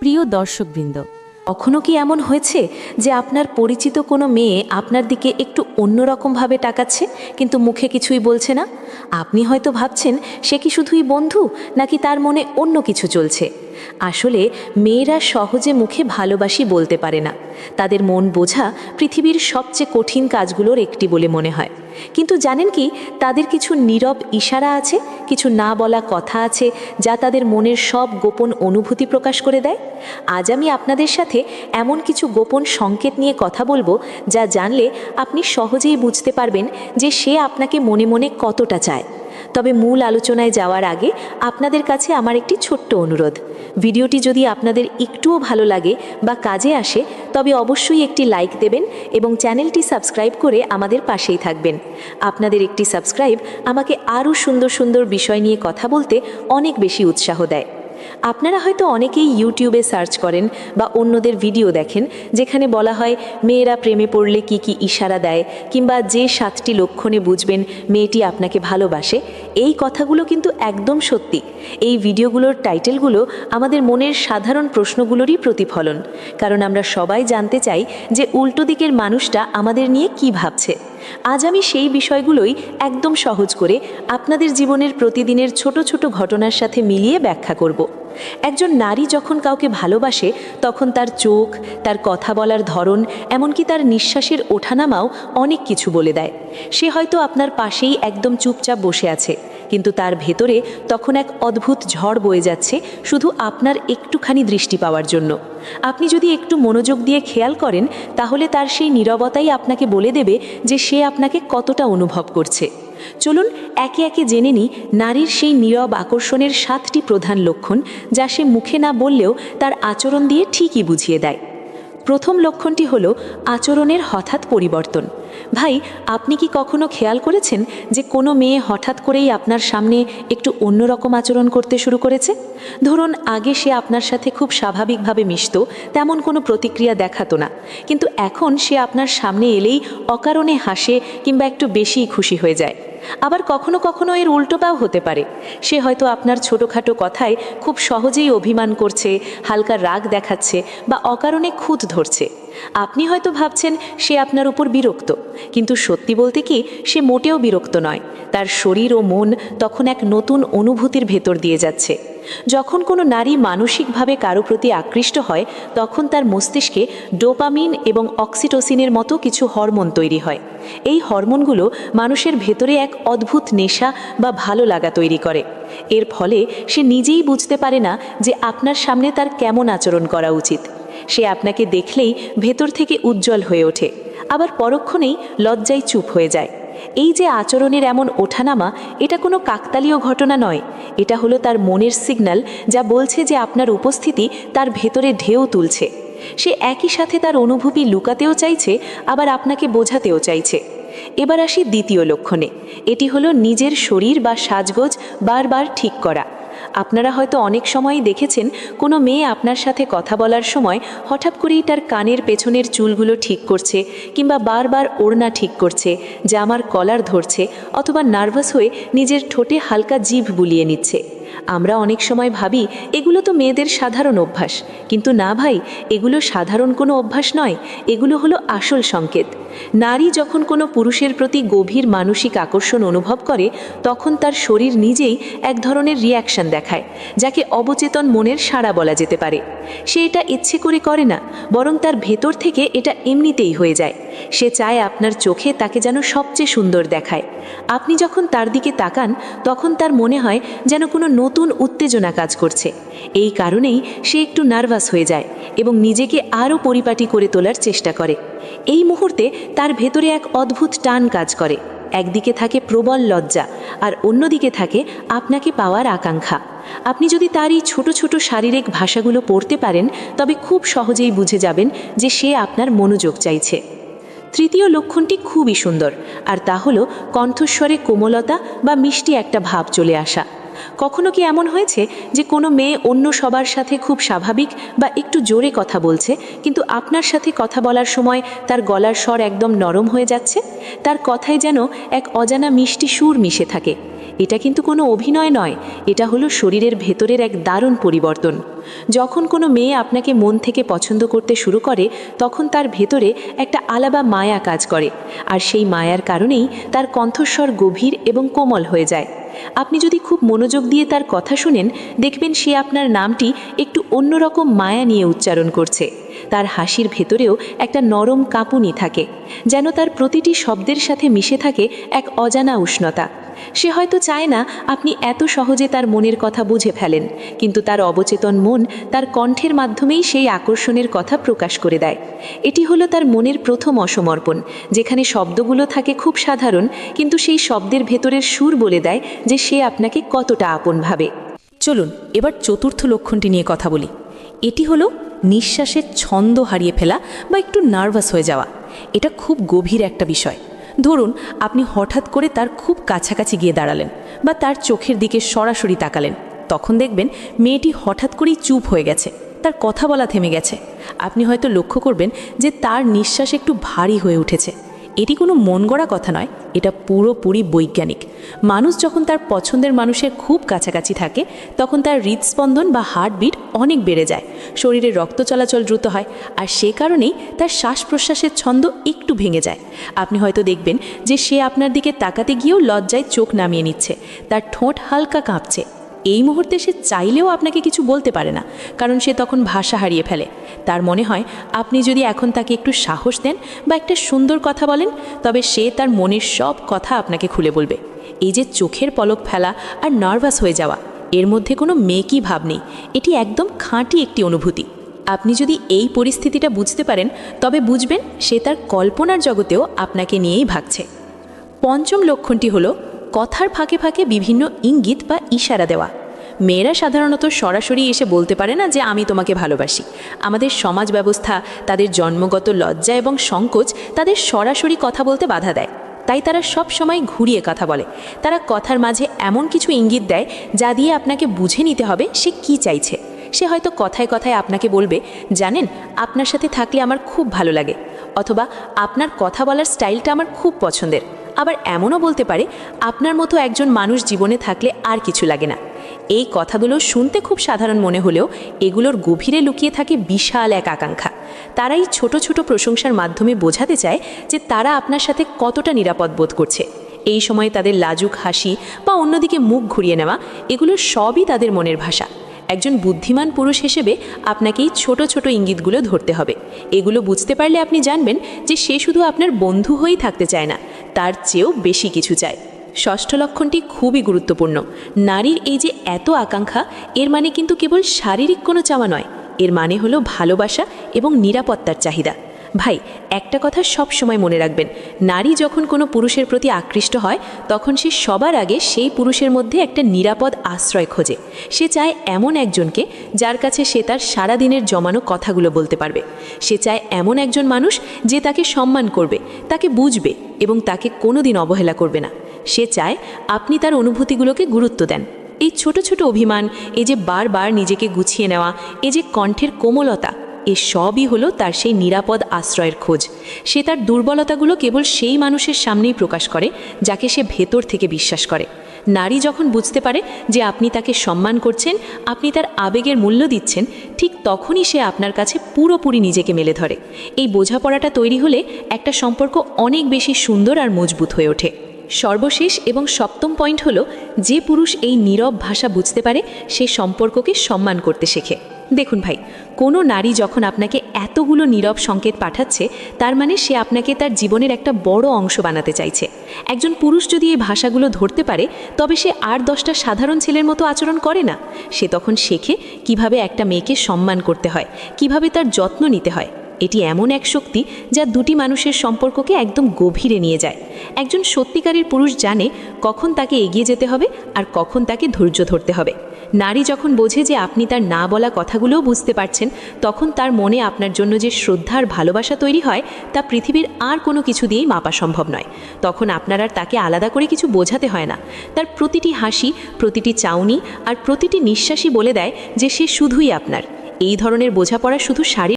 প্রিয় দর্শকবৃন্দ, কখনো কি এমন হয়েছে যে আপনার পরিচিত কোনো মেয়ে আপনার দিকে একটু অন্যরকমভাবে তাকাচ্ছে কিন্তু মুখে কিছুই বলছে না? আপনি হয়তো ভাবছেন সে কি শুধুই বন্ধু, নাকি তার মনে অন্য কিছু চলছে। আসলে মেয়েরা সহজে মুখে ভালোবাসি বলতে পারে না। তাদের মন বোঝা পৃথিবীর সবচেয়ে কঠিন কাজগুলোর একটি বলে মনে হয়। কিন্তু জানেন কি, তাদের কিছু নীরব ইশারা আছে, কিছু না বলা কথা আছে, যা তাদের মনের সব গোপন অনুভূতি প্রকাশ করে দেয়। আজ আমি আপনাদের সাথে এমন কিছু গোপন সংকেত নিয়ে কথা বলবো, যা জানলে আপনি সহজেই বুঝতে পারবেন যে সে আপনাকে মনে মনে কতটা চায়। তবে মূল আলোচনায় যাওয়ার আগে আপনাদের কাছে আমার একটি ছোট্ট অনুরোধ। ভিডিওটি যদি আপনাদের একটুও ভালো লাগে বা কাজে আসে, তবে অবশ্যই একটি লাইক দেবেন এবং চ্যানেলটি সাবস্ক্রাইব করে আমাদের পাশেই থাকবেন। আপনাদের একটি সাবস্ক্রাইব আমাকে আরও সুন্দর সুন্দর বিষয় নিয়ে কথা বলতে অনেক বেশি উৎসাহ দেয়। আপনারা হয়তো অনেকেই ইউটিউবে সার্চ করেন বা অন্যদের ভিডিও দেখেন, যেখানে বলা হয় মেয়েরা প্রেমে পড়লে কি কি ইশারা দেয়, কিংবা যে 7টি লক্ষণে বুঝবেন মেয়েটি আপনাকে ভালোবাসে। এই কথাগুলো কিন্তু একদম সত্যি। এই ভিডিওগুলোর টাইটেলগুলো আমাদের মনের সাধারণ প্রশ্নগুলোরই প্রতিফলন, কারণ আমরা সবাই জানতে চাই যে উল্টো দিকের মানুষটা আমাদের নিয়ে কি ভাবছে। আজ আমি সেই বিষয়গুলোই একদম সহজ করে আপনাদের জীবনের প্রতিদিনের ছোট ছোট ঘটনার সাথে মিলিয়ে ব্যাখ্যা করব। একজন নারী যখন কাউকে ভালোবাসে, তখন তার চোখ, তার কথা বলার ধরন, এমনকি তার নিঃশ্বাসের ওঠানামাও অনেক কিছু বলে দেয়। সে হয়তো আপনার পাশেই একদম চুপচাপ বসে আছে, কিন্তু তার ভেতরে তখন এক অদ্ভুত ঝড় বয়ে যাচ্ছে, শুধু আপনার একটুখানি দৃষ্টি পাওয়ার জন্য। আপনি যদি একটু মনোযোগ দিয়ে খেয়াল করেন, তাহলে তার সেই নীরবতাই আপনাকে বলে দেবে যে সে আপনাকে কতটা অনুভব করছে। চলুন একে একে জেনে নিই নারীর সেই নীরব আকর্ষণের 7টি প্রধান লক্ষণ, যা সে মুখে না বললেও তার আচরণ দিয়ে ঠিকই বুঝিয়ে দেয়। প্রথম লক্ষণটি হলো আচরণের হঠাৎ পরিবর্তন। ভাই, আপনি কি কখনো খেয়াল করেছেন যে কোনো মেয়ে হঠাৎ করেই আপনার সামনে একটু অন্যরকম আচরণ করতে শুরু করেছে? ধরুন, আগে সে আপনার সাথে খুব স্বাভাবিকভাবে মিশত, তেমন কোনো প্রতিক্রিয়া দেখাতো না, কিন্তু এখন সে আপনার সামনে এলেই অকারণে হাসে কিংবা একটু বেশিই খুশি হয়ে যায়। আবার কখনো কখনো এর উল্টোটাও হতে পারে। সে হয়তো আপনার ছোটোখাটো কথায় খুব সহজেই অভিমান করছে, হালকা রাগ দেখাচ্ছে বা অকারণে খুঁত ধরছে। আপনি হয়তো ভাবছেন সে আপনার উপর বিরক্ত, কিন্তু সত্যি বলতে কি, সে মোটেও বিরক্ত নয়। তার শরীর ও মন তখন এক নতুন অনুভূতির ভেতর দিয়ে যাচ্ছে। যখন কোনো নারী মানসিকভাবে কারো প্রতি আকৃষ্ট হয়, তখন তার মস্তিষ্কে ডোপামিন এবং অক্সিটোসিনের মতো কিছু হরমোন তৈরি হয়। এই হরমোনগুলো মানুষের ভেতরে এক অদ্ভুত নেশা বা ভালো লাগা তৈরি করে। এর ফলে সে নিজেই বুঝতে পারে না যে আপনার সামনে তার কেমন আচরণ করা উচিত। সে আপনাকে দেখলেই ভেতর থেকে উজ্জ্বল হয়ে ওঠে, আবার পরক্ষণেই লজ্জায় চুপ হয়ে যায়। এই যে আচরণের এমন ওঠানামা, এটা কোনো কাকতালীয় ঘটনা নয়। এটা হলো তার মনের সিগন্যাল, যা বলছে যে আপনার উপস্থিতি তার ভেতরে ঢেউ তুলছে। সে একই সাথে তার অনুভূতি লুকাতেও চাইছে, আবার আপনাকে বোঝাতেও চাইছে। এবার আসি দ্বিতীয় লক্ষণে। এটি হলো নিজের শরীর বা সাজগোজ বারবার ঠিক করা। আপনারা হয়তো অনেক সময়ই দেখেছেন কোনো মেয়ে আপনার সাথে কথা বলার সময় হঠাৎ করেই তার কানের পেছনের চুলগুলো ঠিক করছে, কিংবা বারবার ওড়না ঠিক করছে, জামার কলার ধরছে, অথবা নার্ভাস হয়ে নিজের ঠোঁটে হালকা জিভ বুলিয়ে নিচ্ছে। আমরা অনেক সময় ভাবি এগুলো তো মেয়েদের সাধারণ অভ্যাস, কিন্তু না ভাই, এগুলো সাধারণ কোনো অভ্যাস নয়। এগুলো হলো আসল সংকেত। নারী যখন কোনো পুরুষের প্রতি গভীর মানসিক আকর্ষণ অনুভব করে, তখন তার শরীর নিজেই এক ধরনের রিয়াকশন দেখায়, যাকে অবচেতন মনের সাড়া বলা যেতে পারে। সে এটা ইচ্ছে করে না, বরং তার ভেতর থেকে এটা এমনিতেই হয়ে যায়। সে চায় আপনার চোখে তাকে যেন সবচেয়ে সুন্দর দেখায়। আপনি যখন তার দিকে তাকান, তখন তার মনে হয় যেন কোনো নতুন উত্তেজনা কাজ করছে। এই কারণেই সে একটু নার্ভাস হয়ে যায় এবং নিজেকে আরও পরিপাটি করে তোলার চেষ্টা করে। এই মুহূর্তে তার ভেতরে এক অদ্ভুত টান কাজ করে। একদিকে থাকে প্রবল লজ্জা, আর অন্যদিকে থাকে আপনাকে পাওয়ার আকাঙ্ক্ষা। আপনি যদি তার এই ছোট ছোট শারীরিক ভাষাগুলো পড়তে পারেন, তবে খুব সহজেই বুঝে যাবেন যে সে আপনার মনোযোগ চাইছে। তৃতীয় লক্ষণটি খুবই সুন্দর, আর তা হলো কণ্ঠস্বরে কোমলতা বা মিষ্টি একটা ভাব চলে আসা। কখনো কি এমন হয়েছে যে কোনো মেয়ে অন্য সবার সাথে খুব স্বাভাবিক বা একটু জোরে কথা বলছে, কিন্তু আপনার সাথে কথা বলার সময় তার গলার স্বর একদম নরম হয়ে যাচ্ছে? তার কথায় যেন এক অজানা মিষ্টি সুর মিশে থাকে। এটা কিন্তু কোনো অভিনয় নয়, এটা হলো শরীরের ভেতরের এক দারুণ পরিবর্তন। যখন কোনো মেয়ে আপনাকে মন থেকে পছন্দ করতে শুরু করে, তখন তার ভেতরে একটা আলাদা মায়া কাজ করে, আর সেই মায়ার কারণেই তার কণ্ঠস্বর গভীর এবং কোমল হয়ে যায়। আপনি যদি খুব মনোযোগ দিয়ে তার কথা শুনেন, দেখবেন সে আপনার নামটি একটু অন্যরকম মায়া নিয়ে উচ্চারণ করছে। তার হাসির ভেতরেও একটা নরম কাঁপুনি থাকে, যেন তার প্রতিটি শব্দের সাথে মিশে থাকে এক অজানা উষ্ণতা। সে হয়তো চায় না আপনি এত সহজে তার মনের কথা বুঝে ফেলেন, কিন্তু তার অবচেতন মন তার কণ্ঠের মাধ্যমেই সেই আকর্ষণের কথা প্রকাশ করে দেয়। এটি হলো তার মনের প্রথম অসমর্পণ, যেখানে শব্দগুলো থাকে খুব সাধারণ, কিন্তু সেই শব্দের ভেতরের সুর বলে দেয় যে সে আপনাকে কতটা আপন ভাবে। চলুন এবার চতুর্থ লক্ষণটি নিয়ে কথা বলি। এটি হলো নিঃশ্বাসের ছন্দ হারিয়ে ফেলা বা একটু নার্ভাস হয়ে যাওয়া। এটা খুব গভীর একটা বিষয়। ধরুন আপনি হঠাৎ করে তার খুব কাছাকাছি গিয়ে দাঁড়ালেন বা তার চোখের দিকে সরাসরি তাকালেন, তখন দেখবেন মেয়েটি হঠাৎ করেই চুপ হয়ে গেছে, তার কথা বলা থেমে গেছে। আপনি হয়তো লক্ষ্য করবেন যে তার নিঃশ্বাস একটু ভারী হয়ে উঠেছে। এটি কোনো মন গড়া কথা নয়, এটা পুরোপুরি বৈজ্ঞানিক। মানুষ যখন তার পছন্দের মানুষের খুব কাছাকাছি থাকে, তখন তার হৃদস্পন্দন বা হার্টবিট অনেক বেড়ে যায়, শরীরে রক্ত চলাচল দ্রুত হয়, আর সে কারণেই তার শ্বাস প্রশ্বাসের ছন্দ একটু ভেঙে যায়। আপনি হয়তো দেখবেন যে সে আপনার দিকে তাকাতে গিয়েও লজ্জায় চোখ নামিয়ে নিচ্ছে, তার ঠোঁট হালকা কাঁপছে। এই মুহূর্তে সে চাইলেও আপনাকে কিছু বলতে পারে না, কারণ সে তখন ভাষা হারিয়ে ফেলে। তার মনে হয় আপনি যদি এখন তাকে একটু সাহস দেন বা একটা সুন্দর কথা বলেন, তবে সে তার মনের সব কথা আপনাকে খুলে বলবে। এই যে চোখের পলক ফেলা আর নার্ভাস হয়ে যাওয়া, এর মধ্যে কোনো মেকি ভাব নেই, এটি একদম খাঁটি একটি অনুভূতি। আপনি যদি এই পরিস্থিতিটা বুঝতে পারেন, তবে বুঝবেন সে তার কল্পনার জগতেও আপনাকে নিয়েই ভাগছে। পঞ্চম লক্ষণটি হলো কথার ফাঁকে ফাঁকে বিভিন্ন ইঙ্গিত বা ইশারা দেওয়া। মেয়েরা সাধারণত সরাসরি এসে বলতে পারে না যে আমি তোমাকে ভালোবাসি। আমাদের সমাজ ব্যবস্থা, তাদের জন্মগত লজ্জা এবং সংকোচ তাদের সরাসরি কথা বলতে বাধা দেয়, তাই তারা সব সময় ঘুরিয়ে কথা বলে। তারা কথার মাঝে এমন কিছু ইঙ্গিত দেয় যা দিয়ে আপনাকে বুঝে নিতে হবে সে কি চাইছে। সে হয়তো কথায় কথায় আপনাকে বলবে, জানেন আপনার সাথে থাকলে আমার খুব ভালো লাগে, অথবা আপনার কথা বলার স্টাইলটা আমার খুব পছন্দের। আবার এমনও বলতে পারে, আপনার মতো একজন মানুষ জীবনে থাকলে আর কিছু লাগে না। এই কথাগুলো শুনতে খুব সাধারণ মনে হলেও এগুলোর গভীরে লুকিয়ে থাকে বিশাল এক আকাঙ্ক্ষা। তারাই ছোট ছোট প্রশংসার মাধ্যমে বোঝাতে চায় যে তারা আপনার সাথে কতটা নিরাপদ বোধ করছে। এই সময়ে তাদের লাজুক হাসি বা অন্যদিকে মুখ ঘুরিয়ে নেওয়া, এগুলো সবই তাদের মনের ভাষা। একজন বুদ্ধিমান পুরুষ হিসেবে আপনাকেই ছোট ছোট ইঙ্গিতগুলো ধরতে হবে। এগুলো বুঝতে পারলে আপনি জানবেন যে সে শুধু আপনার বন্ধু হয়েই থাকতে চায় না, তার চেয়েও বেশি কিছু চায়। ষষ্ঠ লক্ষণটি খুবই গুরুত্বপূর্ণ। নারীর এই যে এত আকাঙ্ক্ষা, এর মানে কিন্তু কেবল শারীরিক কোনো চাওয়া নয়, এর মানে হলো ভালোবাসা এবং নিরাপত্তার চাহিদা। ভাই, একটা কথা সব সময় মনে রাখবেন, নারী যখন কোনো পুরুষের প্রতি আকৃষ্ট হয়, তখন সে সবার আগে সেই পুরুষের মধ্যে একটা নিরাপদ আশ্রয় খোঁজে। সে চায় এমন একজনকে যার কাছে সে তার সারাদিনের জমানো কথাগুলো বলতে পারবে। সে চায় এমন একজন মানুষ যে তাকে সম্মান করবে, তাকে বুঝবে এবং তাকে কোনোদিন অবহেলা করবে না। সে চায় আপনি তার অনুভূতিগুলোকে গুরুত্ব দেন। এই ছোট ছোট অভিমান, এই যে বারবার নিজেকে গুছিয়ে নেওয়া, এই যে কণ্ঠের কোমলতা, এ সবই হলো তার সেই নিরাপদ আশ্রয়ের খোঁজ। সে তার দুর্বলতাগুলো কেবল সেই মানুষের সামনেই প্রকাশ করে যাকে সে ভেতর থেকে বিশ্বাস করে। নারী যখন বুঝতে পারে যে আপনি তাকে সম্মান করছেন, আপনি তার আবেগের মূল্য দিচ্ছেন, ঠিক তখনই সে আপনার কাছে পুরোপুরি নিজেকে মেলে ধরে। এই বোঝাপড়াটা তৈরি হলে একটা সম্পর্ক অনেক বেশি সুন্দর আর মজবুত হয়ে ওঠে। সর্বশেষ এবং সপ্তম পয়েন্ট হলো, যে পুরুষ এই নীরব ভাষা বুঝতে পারে, সে সম্পর্ককে সম্মান করতে শেখে। দেখুন ভাই, কোনো নারী যখন আপনাকে এতগুলো নীরব সংকেত পাঠাচ্ছে, তার মানে সে আপনাকে তার জীবনের একটা বড় অংশ বানাতে চাইছে। একজন পুরুষ যদি এই ভাষাগুলো ধরতে পারে, তবে সে আর 10টা সাধারণ ছেলের মতো আচরণ করে না। সে তখন শেখে কিভাবে একটা মেয়েকে সম্মান করতে হয়, কিভাবে তার যত্ন নিতে হয়। এটি এমন এক শক্তি যা দুটি মানুষের সম্পর্ককে একদম গভীরে নিয়ে যায়। একজন সত্যিকারের পুরুষ জানে কখন তাকে এগিয়ে যেতে হবে আর কখন তাকে ধৈর্য ধরতে হবে। নারী যখন বোঝে যে আপনি তার না বলা কথাগুলোও বুঝতে পারছেন, তখন তার মনে আপনার জন্য যে শ্রদ্ধা আর ভালোবাসা তৈরি হয়, তা পৃথিবীর আর কোনো কিছু দিয়েই মাপা সম্ভব নয়। তখন আপনার আর তাকে আলাদা করে কিছু বোঝাতে হয় না। তার প্রতিটি হাসি, প্রতিটি চাউনি আর প্রতিটি নিঃশ্বাসই বলে দেয় যে সে শুধুই আপনার। এই ধরনের বোঝাপড়া শুধু শারীরিক